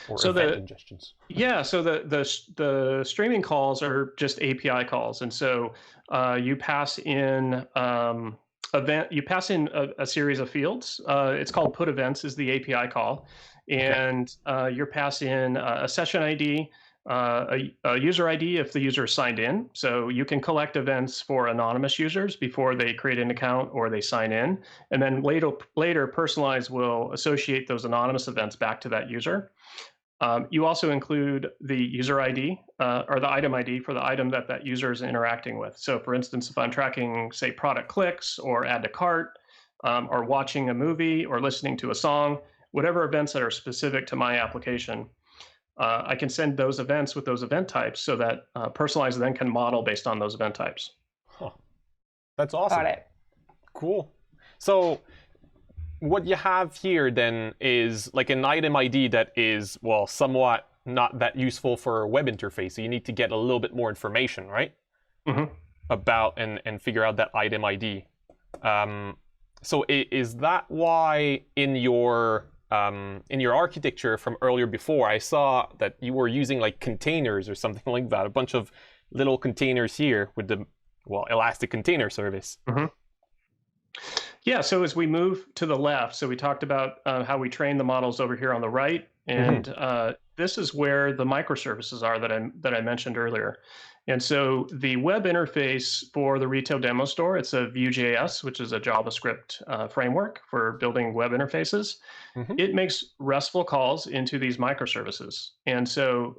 or So event ingestions? Yeah, so the streaming calls are just API calls, and so you pass in a series of fields. It's called put events is the API call, and you're passing in a session ID, a user ID if the user is signed in. So you can collect events for anonymous users before they create an account or they sign in, and then later Personalize will associate those anonymous events back to that user. You also include the user ID or the item ID for the item that user is interacting with. So for instance, if I'm tracking, say, product clicks or add to cart or watching a movie or listening to a song, whatever events that are specific to my application, I can send those events with those event types so that Personalize then can model based on those event types. Huh. That's awesome. Got it. Cool. So what you have here then is like an item ID that is, well, somewhat not that useful for a web interface. So you need to get a little bit more information, right? About and figure out that item ID. So is that why in your architecture from earlier before, I saw that you were using like containers or something like that, a bunch of little containers here with the, well, Elastic Container Service. Yeah, so as we move to the left, so we talked about how we train the models over here on the right, and this is where the microservices are that I mentioned earlier. And so the web interface for the retail demo store, it's a Vue.js, which is a JavaScript framework for building web interfaces. It makes RESTful calls into these microservices. And so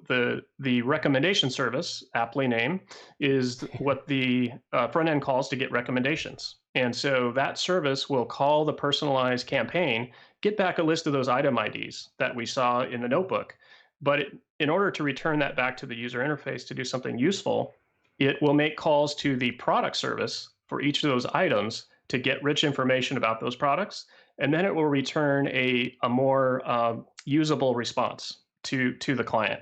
the recommendation service, aptly named, is what the front end calls to get recommendations. And so that service will call the Personalize campaign, get back a list of those item IDs that we saw in the notebook. But in order to return that back to the user interface to do something useful, it will make calls to the product service for each of those items to get rich information about those products. And then it will return a more usable response to the client.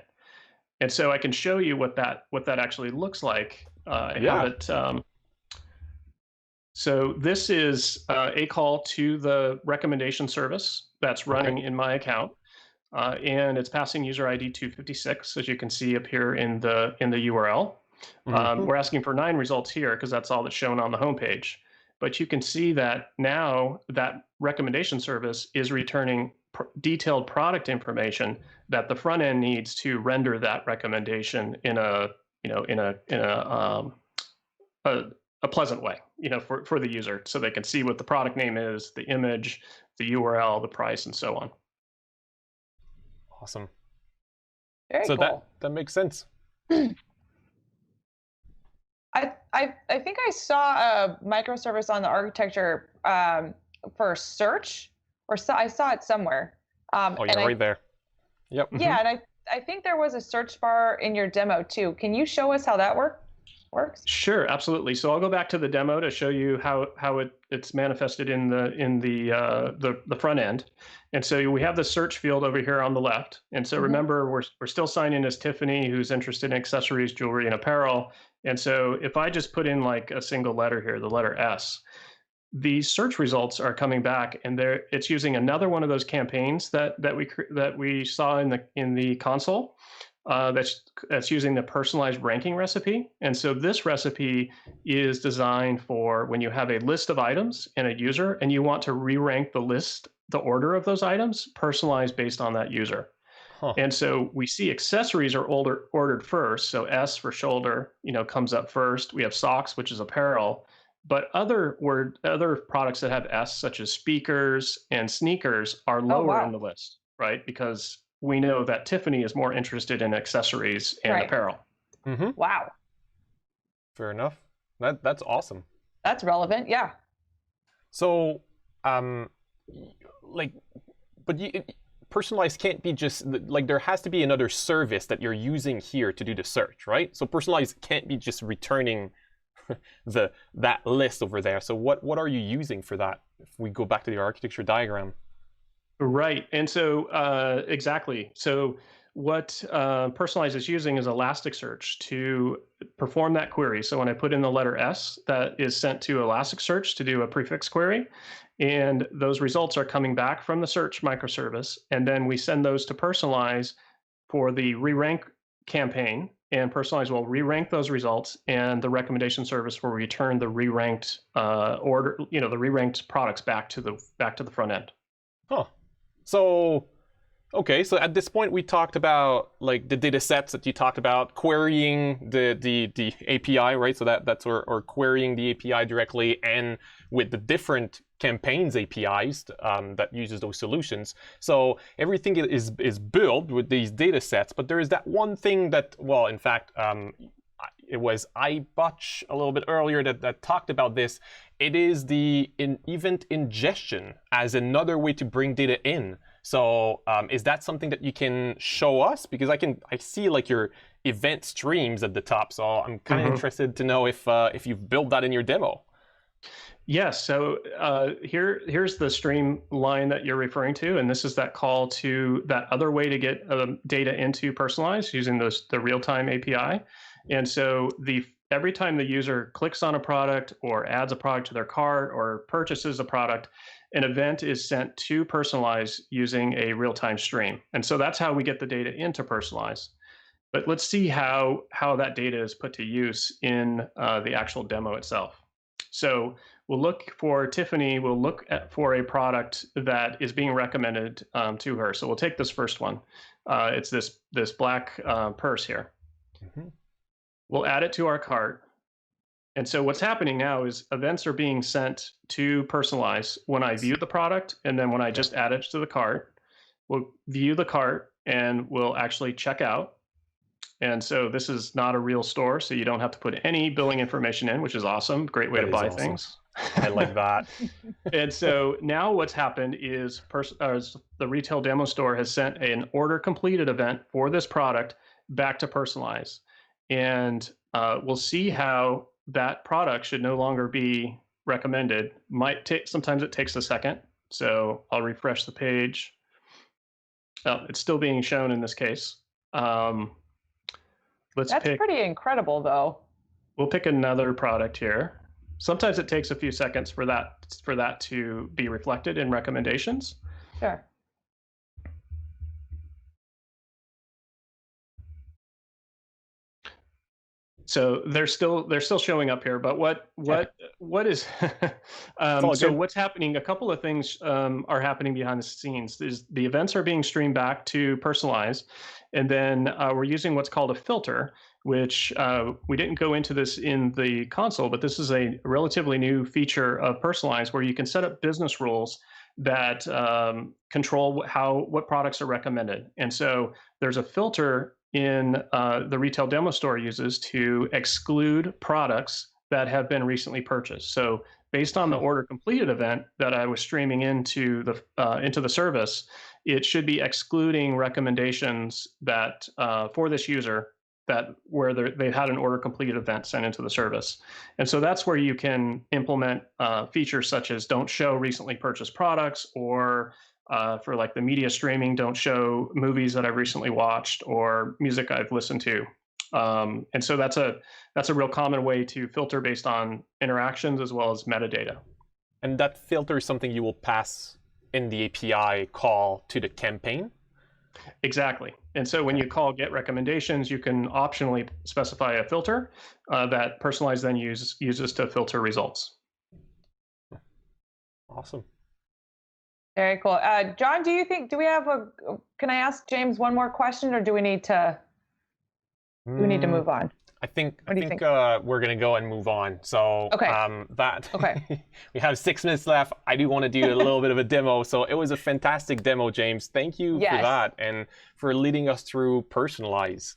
And so I can show you what that actually looks like. I have it. So this is a call to the recommendation service that's running in my account. And it's passing user ID 256, as you can see up here in the URL. We're asking for 9 results here because that's all that's shown on the homepage. But you can see that now that recommendation service is returning detailed product information that the front end needs to render that recommendation in a pleasant way, for the user, so they can see what the product name is, the image, the URL, the price, and so on. Awesome. Very cool. that makes sense. I think I saw a microservice on the architecture for search, or I saw it somewhere. Right there. Yep. Yeah, and I think there was a search bar in your demo too. Can you show us how that works? Sure, absolutely. So I'll go back to the demo to show you how it's manifested in the front end. And so we have the search field over here on the left. And so remember, we're still signed in as Tiffany, who's interested in accessories, jewelry, and apparel. And so if I just put in like a single letter here, the letter S, the search results are coming back, and it's using another one of those campaigns that we saw in the console. That's using the personalized ranking recipe. And so this recipe is designed for when you have a list of items and a user and you want to re-rank the order of those items, personalized based on that user. And so we see accessories are ordered first. So S for shoulder, comes up first. We have socks, which is apparel. But other products that have S, such as speakers and sneakers, are lower in the list, right? Because we know that Tiffany is more interested in accessories and apparel. Wow. Fair enough. That's awesome. That's relevant, yeah. So, Personalize can't be just, there has to be another service that you're using here to do the search, right? So Personalize can't be just returning that list over there. So what are you using for that? If we go back to the architecture diagram. Right. And so exactly. So what Personalize is using is Elasticsearch to perform that query. So when I put in the letter S, that is sent to Elasticsearch to do a prefix query. And those results are coming back from the search microservice. And then we send those to Personalize for the re-rank campaign. And Personalize will re-rank those results, and the recommendation service will return the re-ranked order, the re-ranked products back to the front end. Huh. So, okay, so at this point we talked about like the data sets that you talked about, querying the API, right? So that's or querying the API directly, and with the different campaigns APIs that uses those solutions. So everything is built with these data sets, but there is that one thing that, well, in fact, it was iButch a little bit earlier that talked about this. It is the event ingestion as another way to bring data in. So is that something that you can show us? Because I see like your event streams at the top. So I'm kind of interested to know if you've built that in your demo. Yes. So here's the stream line that you're referring to, and this is that call to that other way to get data into Personalize using the real-time API. And so every time the user clicks on a product or adds a product to their cart or purchases a product, an event is sent to Personalize using a real-time stream. And so that's how we get the data into Personalize. But let's see how that data is put to use in the actual demo itself. So we'll look for Tiffany, we'll look for a product that is being recommended to her. So we'll take this first one. It's this black purse here. We'll add it to our cart. And so what's happening now is events are being sent to Personalize when I view the product, and then when I just add it to the cart, we'll view the cart and we'll actually check out. And so this is not a real store, so you don't have to put any billing information in, which is awesome. Great way to buy things. I like that. And so now what's happened is the retail demo store has sent an order completed event for this product back to Personalize. And we'll see how that product should no longer be recommended. Sometimes it takes a second. So I'll refresh the page. Oh, it's still being shown in this case. That's pretty incredible, though. We'll pick another product here. Sometimes it takes a few seconds for that to be reflected in recommendations. Sure. So they're still showing up here, but what is so what's happening? A couple of things are happening behind the scenes. The events are being streamed back to Personalize, and then we're using what's called a filter, which we didn't go into this in the console, but this is a relatively new feature of Personalize where you can set up business rules that control what products are recommended. And so there's a filter in the retail demo store uses to exclude products that have been recently purchased. So based on the order completed event that I was streaming into the service, it should be excluding recommendations that for this user where they've had an order completed event sent into the service. And so that's where you can implement features such as don't show recently purchased products, or for like the media streaming, don't show movies that I've recently watched or music I've listened to. And so that's a real common way to filter based on interactions as well as metadata. And that filter is something you will pass in the API call to the campaign? Exactly. And so when you call get recommendations, you can optionally specify a filter that Personalize then uses to filter results. Awesome. Very cool. John, do we have can I ask James one more question, or do we need to move on? I think we're going to go and move on. So we have 6 minutes left. I do want to do a little bit of a demo. So it was a fantastic demo, James. Thank you for that and for leading us through Personalize.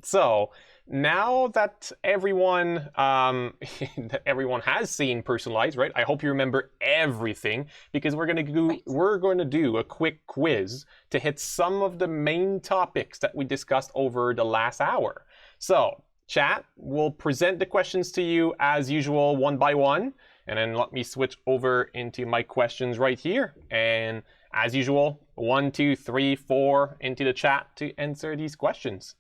So now that everyone has seen Personalize, right? I hope you remember everything, because we're going to do a quick quiz to hit some of the main topics that we discussed over the last hour. So chat, we'll present the questions to you as usual, one by one, And then let me switch over into my questions right here. And as usual, 1, 2, 3, 4 into the chat to answer these questions.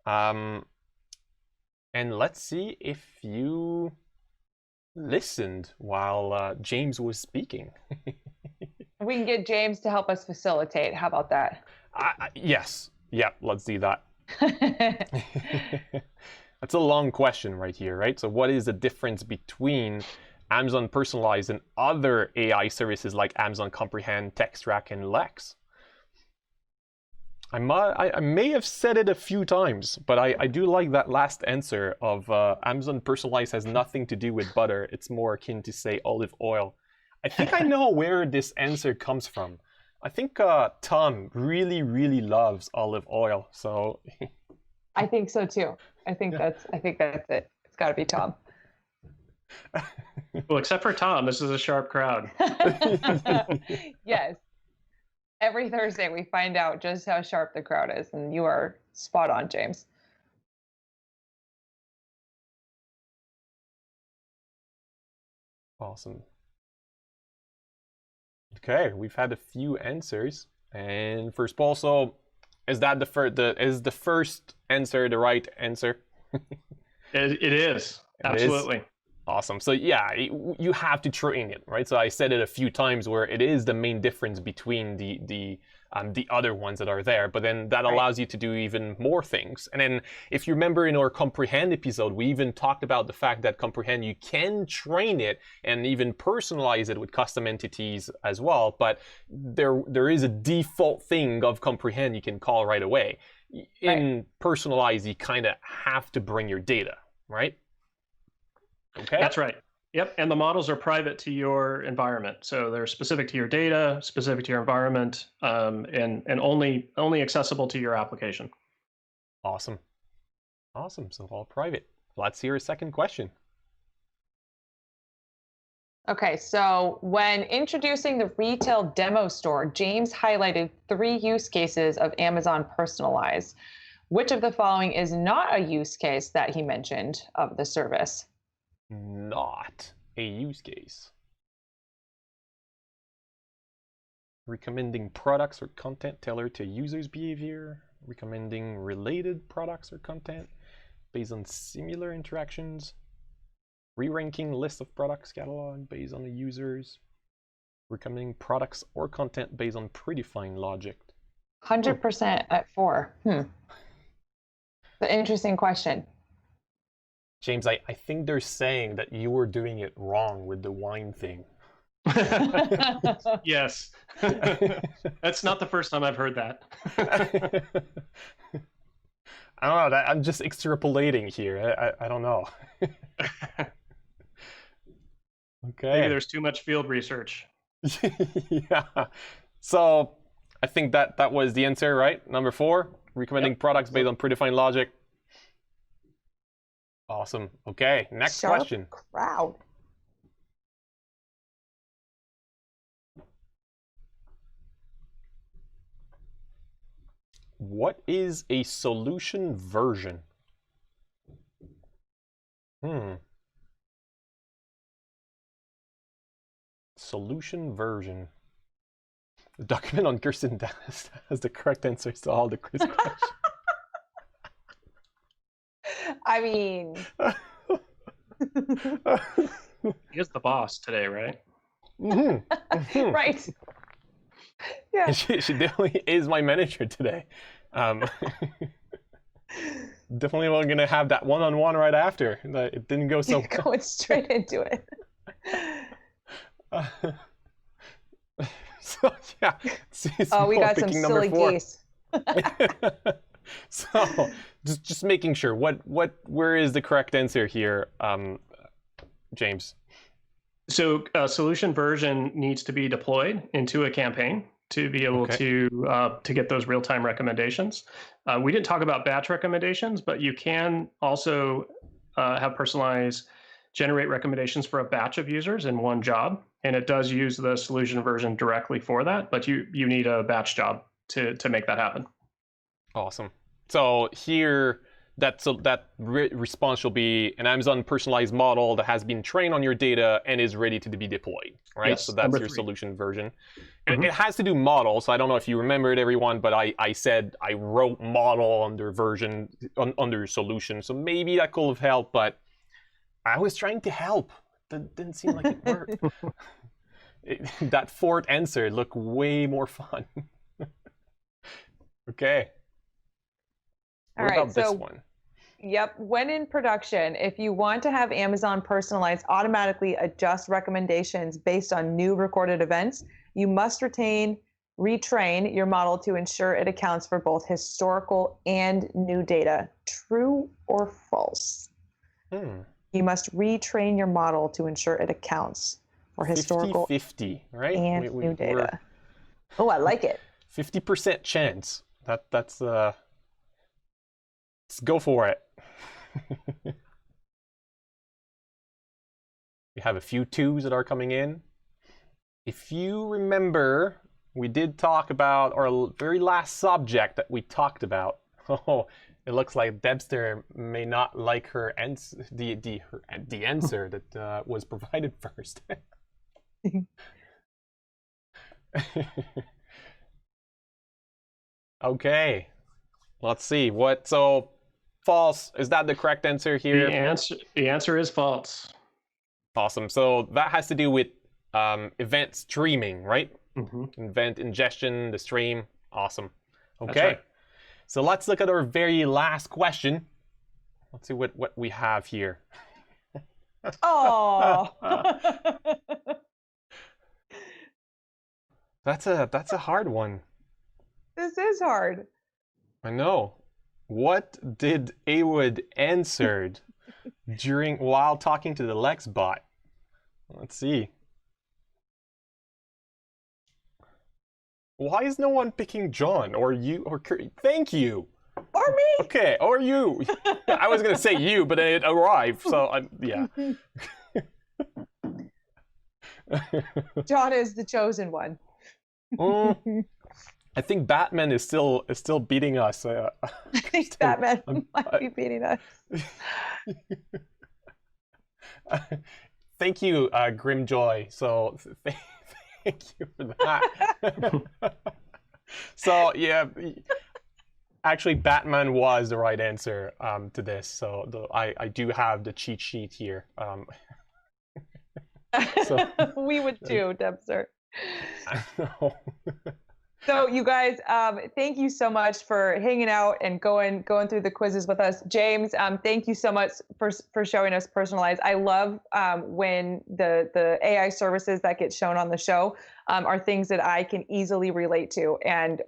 And let's see if you listened while James was speaking. We can get James to help us facilitate. How about that? Yes. Yeah, let's do that. That's a long question right here, right? So what is the difference between Amazon Personalize and other AI services like Amazon Comprehend, Textract, and Lex? I may have said it a few times, but I do like that last answer of Amazon Personalize has nothing to do with butter. It's more akin to, say, olive oil. I think I know where this answer comes from. I think Tom really, really loves olive oil, so... I think so too. I think that's it. It's got to be Tom. Well, except for Tom, this is a sharp crowd. Yes. Every Thursday we find out just how sharp the crowd is, and you are spot on, James. Awesome. Okay, we've had a few answers, and first of all, so is that is the first answer the right answer? It is. Absolutely. It is? Awesome. So yeah, you have to train it, right? So I said it a few times where it is the main difference between the other ones that are there, but then that allows you to do even more things. And then if you remember in our Comprehend episode, we even talked about the fact that Comprehend, you can train it and even personalize it with custom entities as well, but there is a default thing of Comprehend you can call right away. In Personalize, you kind of have to bring your data, right? Okay. That's right. Yep. And the models are private to your environment. So they're specific to your data, specific to your environment, and only accessible to your application. Awesome. Awesome. So all private. Let's hear a second question. Okay, so when introducing the retail demo store, James highlighted 3 use cases of Amazon Personalize. Which of the following is not a use case that he mentioned of the service? Not a use case. Recommending products or content tailored to users' behavior. Recommending related products or content based on similar interactions. Re-ranking list of products catalog based on the users. Recommending products or content based on predefined logic. 100% at 4. The interesting question. James, I think they're saying that you were doing it wrong with the wine thing. Yes. That's not the first time I've heard that. I don't know. I'm just extrapolating here. I don't know. Okay. Maybe there's too much field research. Yeah. So I think that was the answer, right? Number 4, recommending products based on predefined logic. Awesome. Okay, next Sharp question. Crowd. What is a solution version? Solution version. The document on Kirsten Dallas has the correct answers to all the quiz questions. I mean... He is the boss today, right? Right. Yeah. She definitely is my manager today. Definitely we're going to have that one-on-one right after. It didn't go so well. Going straight into it. So yeah. We got some silly 4. geese. So just making sure where is the correct answer here, James? So a solution version needs to be deployed into a campaign to be able to get those real-time recommendations. We didn't talk about batch recommendations, but you can also have Personalize generate recommendations for a batch of users in one job, and it does use the solution version directly for that, but you need a batch job to make that happen. Awesome. So here, that response will be an Amazon personalized model that has been trained on your data and is ready to be deployed, right? Yes, So that's your 3. solution version. And it has to do model, so I don't know if you remember it, everyone, but I said I wrote model under version, under solution, so maybe that could have helped, but I was trying to help. That didn't seem like it worked. That fourth answer looked way more fun. Okay. All What right, about this one? Yep. When in production, if you want to have Amazon Personalize automatically adjust recommendations based on new recorded events, you must retrain your model to ensure it accounts for both historical and new data. True or false? You must retrain your model to ensure it accounts for historical 50-50, right? And new data. Oh, I like it. 50% chance. That's let's go for it. We have a few 2s that are coming in. If you remember, we did talk about our very last subject that we talked about. Oh, it looks like Debster may not like her the answer that was provided first. Okay, let's see what. So, false. Is that the correct answer here? The answer is false. Awesome. So that has to do with event streaming, right? Event ingestion, the stream. Awesome. Okay. Right. So let's look at our very last question. Let's see what we have here. Oh. That's a hard one. This is hard. I know. What did Awood answered while talking to the Lex bot? Let's see. Why is no one picking John or you or Kurt? Thank you. Or me. Okay, or you. I was gonna say you, but it arrived. So yeah. John is the chosen one. I think Batman is still beating us. I think Batman might be beating us. Thank you, Grimjoy. So thank you for that. So yeah, actually, Batman was the right answer to this. So I do have the cheat sheet here. So we would too, Debster. I know. So you guys, thank you so much for hanging out and going through the quizzes with us. James, thank you so much for showing us Personalize. I love when the AI services that get shown on the show are things that I can easily relate to. And,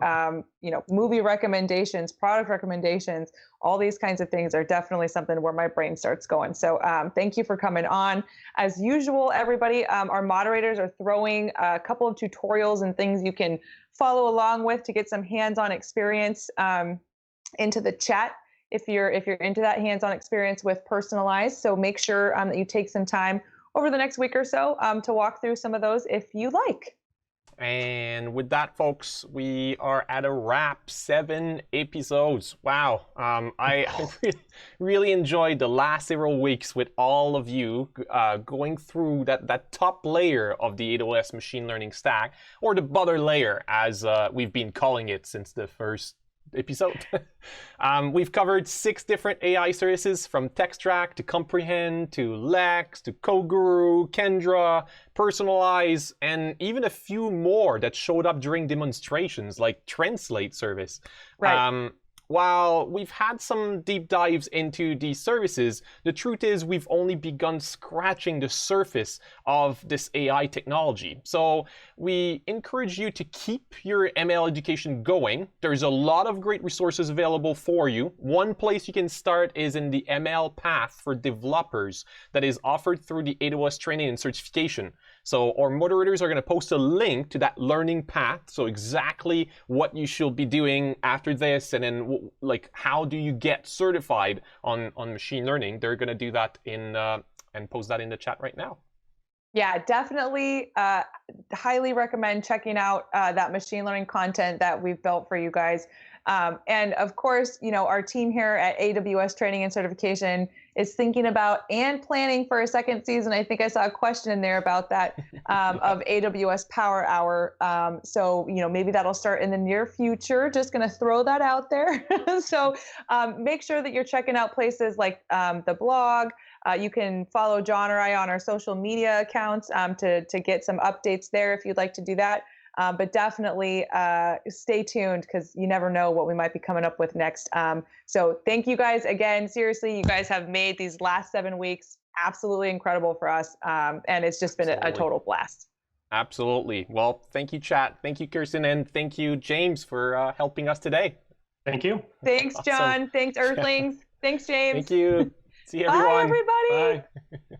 movie recommendations, product recommendations, all these kinds of things are definitely something where my brain starts going. So thank you for coming on. As usual, everybody, our moderators are throwing a couple of tutorials and things you can follow along with to get some hands-on experience into the chat if you're into that hands-on experience with Personalize. So make sure that you take some time over the next week or so to walk through some of those if you like. And with that, folks, we are at a wrap. 7 episodes. Wow. I really enjoyed the last several weeks with all of you going through that top layer of the AWS machine learning stack, or the butter layer, as we've been calling it since the first episode. We've covered 6 different AI services, from Textract to Comprehend to Lex to CodeGuru, Kendra, Personalize, and even a few more that showed up during demonstrations like Translate service. Right. While we've had some deep dives into these services, the truth is we've only begun scratching the surface of this AI technology. So we encourage you to keep your ML education going. There's a lot of great resources available for you. One place you can start is in the ML path for developers that is offered through the AWS training and certification. So our moderators are going to post a link to that learning path. So exactly what you should be doing after this, and then like how do you get certified on machine learning. They're going to do that and post that in the chat right now. Yeah, definitely highly recommend checking out that machine learning content that we've built for you guys. And of course, our team here at AWS Training and Certification is thinking about and planning for a second season. I think I saw a question in there about that of AWS Power Hour. So, maybe that'll start in the near future. Just going to throw that out there. So make sure that you're checking out places like the blog. You can follow John or I on our social media accounts to get some updates there if you'd like to do that. But definitely stay tuned because you never know what we might be coming up with next. So thank you guys again. Seriously, you guys have made these last 7 weeks absolutely incredible for us. And it's just been a total blast. Absolutely. Well, thank you, chat. Thank you, Kirsten. And thank you, James, for helping us today. Thank you. Thanks, John. Awesome. Thanks, Earthlings. Thanks, James. Thank you. See you, everyone. Bye, everybody. Bye.